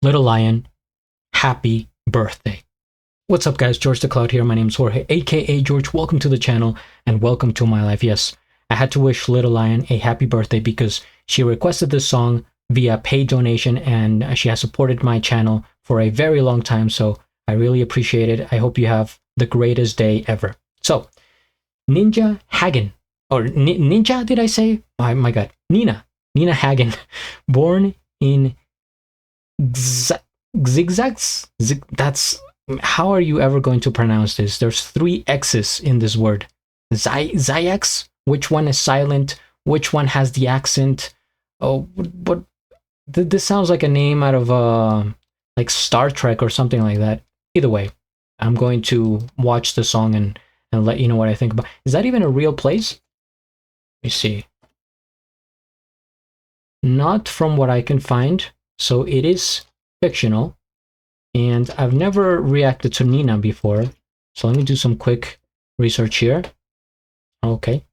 Little Lion, happy birthday. What's up, guys? GeorgeTheCloud here. My name is Jorge, aka George. Welcome to the channel and welcome to my life. Yes, I had to wish Little Lion a happy birthday because she requested this song via paid donation and she has supported my channel for a very long time. So I really appreciate it. I hope you have the greatest day ever. So, Ninja Hagen, or Ninja, did I say? Oh my God, Nina Hagen, born in Xixax. That's, how are you ever going to pronounce this? There's 3 X's in this word. Xixax. Which one is silent? Which one has the accent? Oh, what? This sounds like a name out of like Star Trek or something like that. Either way, I'm going to watch the song and let you know what I think about. Is that even a real place? Let me see. Not from what I can find. So it is fictional. And I've never reacted to Nina before. So let me do some quick research here. Okay.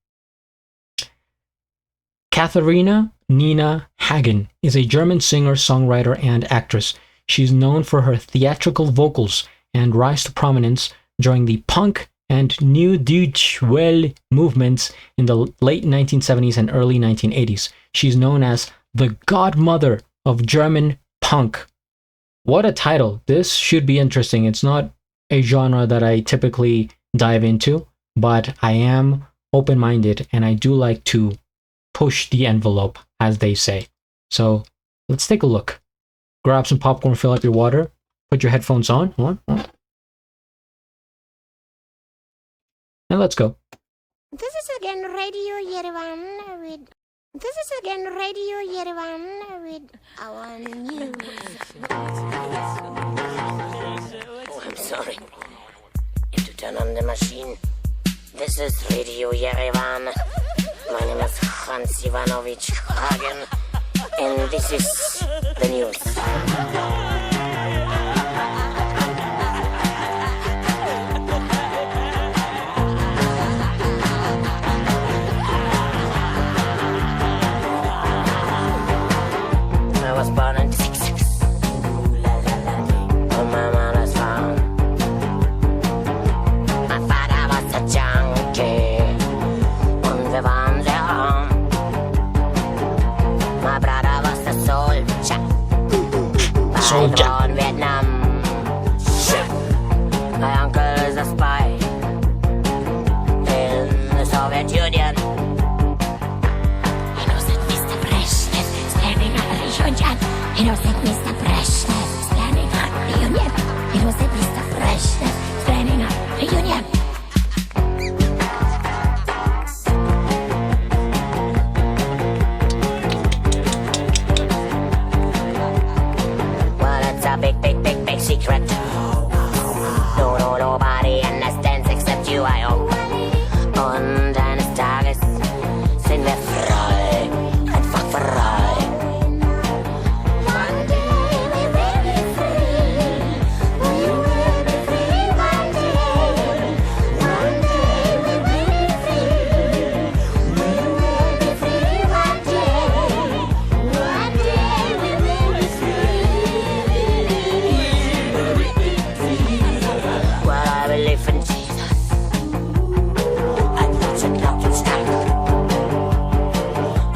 Katharina Nina Hagen is a German singer, songwriter, and actress. She's known for her theatrical vocals and rise to prominence during the punk and New Deutsche Welle movements in the late 1970s and early 1980s. She's known as the godmother of German punk. What a title. This should be interesting. It's not a genre that I typically dive into, but I am open-minded and I do like to push the envelope, as they say. So let's take a look. Grab some popcorn, fill up your water, put your headphones on, and let's go. This is again Radio Yerevan with... This is again Radio Yerevan with our news. Oh, I'm sorry. You have to turn on the machine. This is Radio Yerevan. My name is Hans Ivanovich Hagen, and this is the news. I was born in Xixax, on my mother's farm. My father was a junkie, und wir waren sehr arm. My brother was a soldier, fighting war in Vietnam. My uncle is a spy in the Soviet Union. He knows that Mr. Brezhnev is planning a reunion. He knows that Mr. Brezhnev is planning a reunion. He knows that Mr. Brezhnev is planning a reunion. Well, it's a big secret. No, nobody understands except you, I hope. Und eines Tages sind wir frei, einfach frei. One day we will be free. We will be free one day. One day we will be free. We will be free one day. One day we will be free. Well, I believe in Jesus. I'm not so lucky stuck.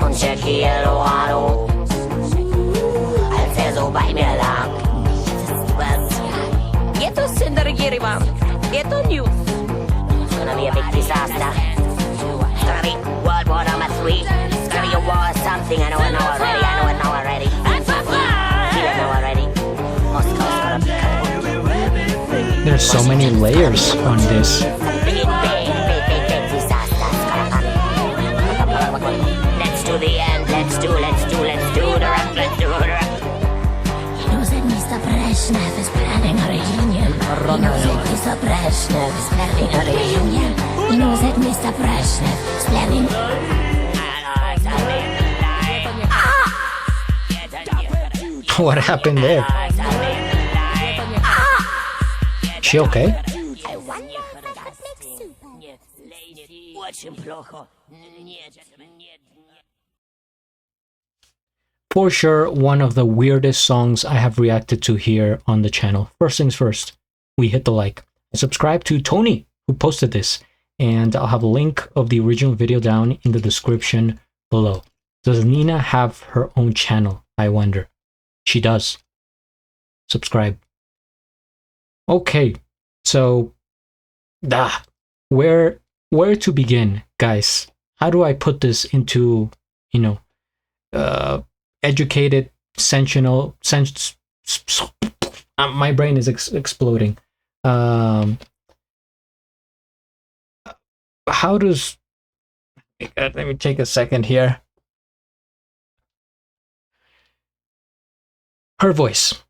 Und Jackie Eloado, als so bei mir lag. Get us in der Yerevan. Get on news. It's gonna be a big disaster. It's gonna be World War #3. It's gonna be a war or something. I know it now already. You know already. Moscow's gonna be covered. There's so many layers on this. Big disaster. It's gonna come. Let's do the end. Let's do the rap. Let's do the rap. He knows that Mr. Brezhnev is planning a reunion. He knows that Mr. Brezhnev is planning a reunion. He knows that Mr. Brezhnev is planning... What happened there? She okay? I wonder how that makes super. for sure one of the weirdest songs I have reacted to here on the channel. First things first, we hit the like. Subscribe to Tony, who posted this, and I'll have a link of the original video down in the description below. Does Nina have her own channel, I wonder? She does. Subscribe. Okay, so where to begin, guys? How do I put this into, educated, sensational sense? My brain is exploding. How does? Let me take a second here. Her voice.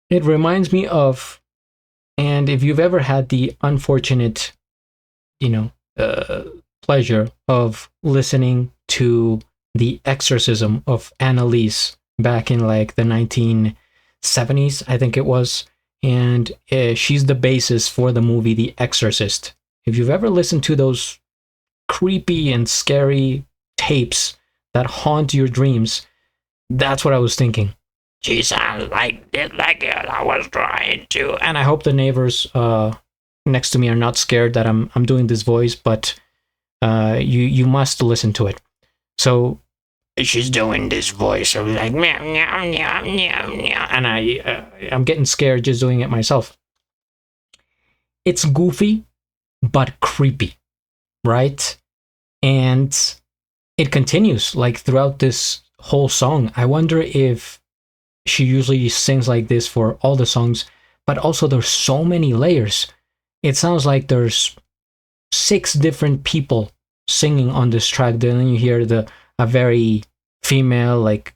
It reminds me of, and if you've ever had the unfortunate, pleasure of listening to The Exorcism of Annalise back in like the 1970s, I think it was, and she's the basis for the movie The Exorcist. If you've ever listened to those creepy and scary tapes that haunt your dreams, that's what I was thinking. She sounds like I was trying to. And I hope the neighbors next to me are not scared that I'm doing this voice, but you must listen to it. So she's doing this voice of like meow meow meow meow meow, and I'm getting scared just doing it myself. It's goofy, but creepy, right? And it continues like throughout this whole song. I wonder if she usually sings like this for all the songs, but also there's so many layers. It sounds like there's 6 different people singing on this track. Then you hear a very female, like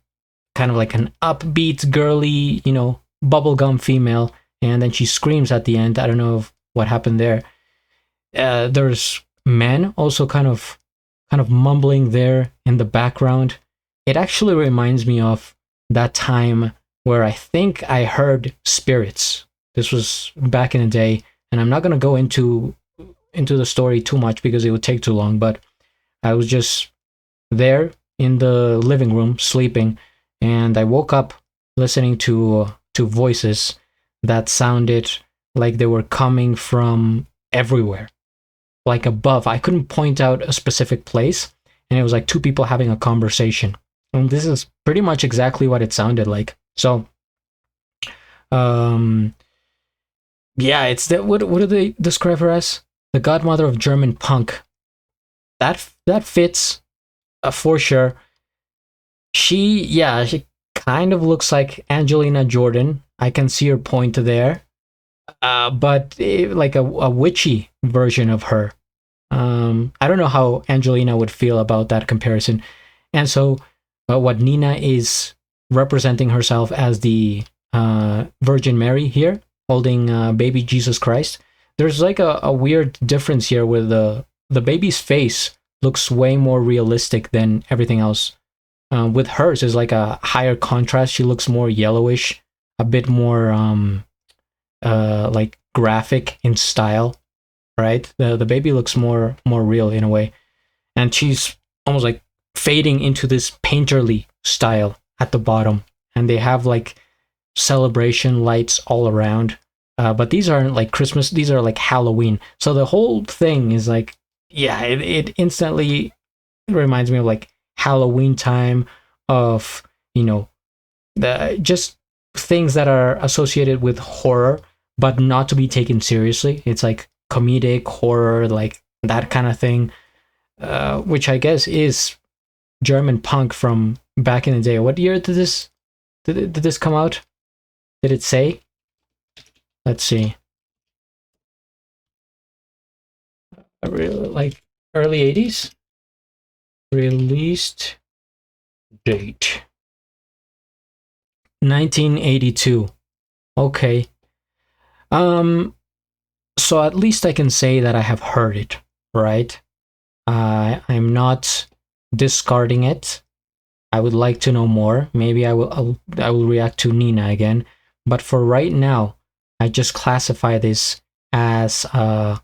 kind of like an upbeat, girly, bubblegum female, and then she screams at the end. I don't know what happened there. There's men also kind of mumbling there in the background. It actually reminds me of that time where I think I heard spirits. This was back in the day, and I'm not going to go into the story too much because it would take too long, but I was just there in the living room sleeping, and I woke up listening to voices that sounded like they were coming from everywhere, like above. I couldn't point out a specific place, and it was like 2 people having a conversation. And this is pretty much exactly what it sounded like. So, it's the, what do they describe her as? The godmother of German punk. That fits for sure. She kind of looks like Angelina Jordan. I can see her point there, but like a witchy version of her. I don't know how Angelina would feel about that comparison. And so what Nina is representing herself as the Virgin Mary here, holding baby Jesus Christ. There's like a weird difference here where the baby's face looks way more realistic than everything else. With hers is like a higher contrast. She looks more yellowish, a bit more like graphic in style, right? The baby looks more real in a way, and she's almost like fading into this painterly style at the bottom, and they have like celebration lights all around. But these aren't like Christmas, these are like Halloween. So the whole thing is like, it instantly reminds me of like Halloween time, of the just things that are associated with horror, but not to be taken seriously. It's like comedic horror, like that kind of thing, which I guess is German punk from back in the day. What year did this come out? Did it say? Let's see. I really like early 80s. Released date 1982. Okay. So at least I can say that I have heard it, right? I'm not discarding it. I would like to know more. Maybe I will react to Nina again. But for right now, I just classify this as a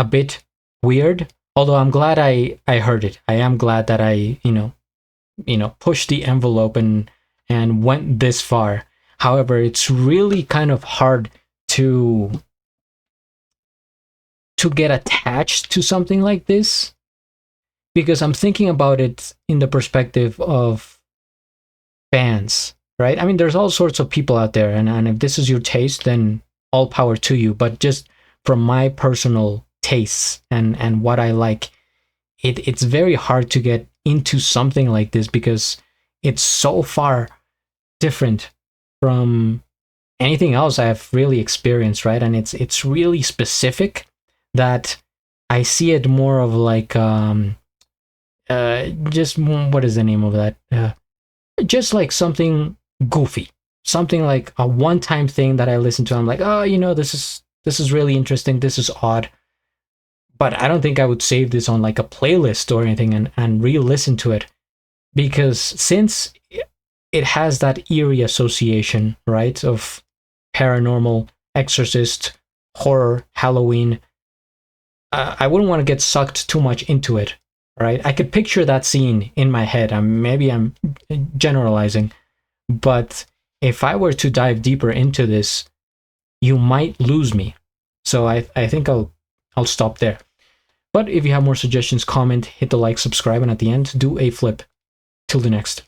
bit weird. Although I'm glad I heard it. I am glad that I pushed the envelope and went this far. However, it's really kind of hard to get attached to something like this, because I'm thinking about it in the perspective of fans, right? I mean, there's all sorts of people out there, and if this is your taste, then all power to you. But just from my personal tastes and what I like, it's very hard to get into something like this because it's so far different from anything else I've really experienced, right? And it's really specific that I see it more of like just what is the name of that? Just like something goofy, something like a one-time thing that I listen to. I'm like, oh, this is really interesting. This is odd. But I don't think I would save this on like a playlist or anything and re-listen to it, because since it has that eerie association, right, of paranormal, exorcist, horror, Halloween, I wouldn't want to get sucked too much into it, right? I could picture that scene in my head. Maybe I'm generalizing, but if I were to dive deeper into this, you might lose me. So I think I'll stop there. But if you have more suggestions, comment, hit the like, subscribe, and at the end, do a flip. Till the next.